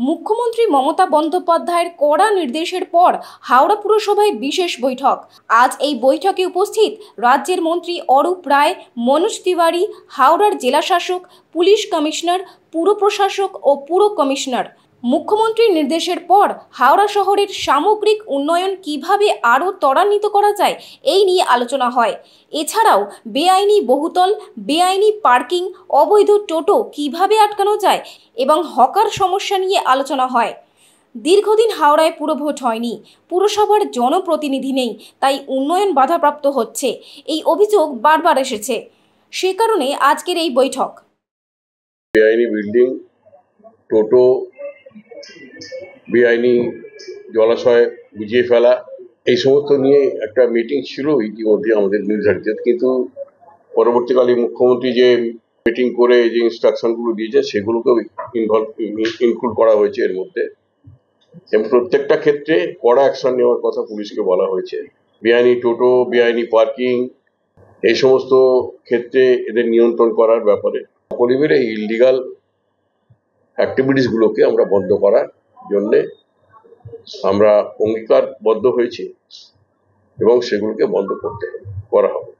মুখ্যমন্ত্রী মমতা বন্দ্যোপাধ্যায়ের কড়া নির্দেশের পর হাওড়া পুরসভায় বিশেষ বৈঠক। আজ এই বৈঠকে উপস্থিত রাজ্যের মন্ত্রী অরূপ রায়, মনোজ তিওয়ারি, হাওড়ার জেলাশাসক, পুলিশ কমিশনার, পুর প্রশাসক ও পুর কমিশনার। মুখ্যমন্ত্রীর নির্দেশের পর হাওড়া শহরের সামগ্রিক উন্নয়ন কিভাবে আরও ত্বরান্বিত করা যায় এই নিয়ে আলোচনা হয়। এছাড়াও বেআইনি বহুতল, বেআইনি পার্কিং, অবৈধ টোটো কিভাবে আটকানো যায় এবং হকার সমস্যা নিয়ে আলোচনা হয়। দীর্ঘদিন হাওড়ায় পুরভোট হয়নি, পুরসভার জনপ্রতিনিধি নেই, তাই উন্নয়ন বাধাপ্রাপ্ত হচ্ছে, এই অভিযোগ বারবার এসেছে। সে কারণে আজকের এই বৈঠক। বেআইনি বিল্ডিং, টোটো, বেআইনি জলাশয় বুঝিয়ে ফেলা, এই সমস্ত নিয়ে একটা মিটিং ছিল ইতিমধ্যে আমাদের নির্ধারিত, কিন্তু পরবর্তীকালে মুখ্যমন্ত্রী যে মিটিং করে যে ইনস্ট্রাকশনগুলো দিয়েছে সেগুলোকেও ইনক্লুড করা হয়েছে এর মধ্যে, এবং প্রত্যেকটা ক্ষেত্রে কড়া অ্যাকশন নেওয়ার কথা পুলিশকে বলা হয়েছে। বেআইনি টোটো, বেআইনি পার্কিং, এই সমস্ত ক্ষেত্রে এদের নিয়ন্ত্রণ করার ব্যাপারে সকলে মিলে এই ইললিগাল অ্যাক্টিভিটিসগুলোকে আমরা বন্ধ করার জন্যে আমরা অঙ্গীকারবদ্ধ হয়েছি এবং সেগুলোকে বন্ধ করা হবে।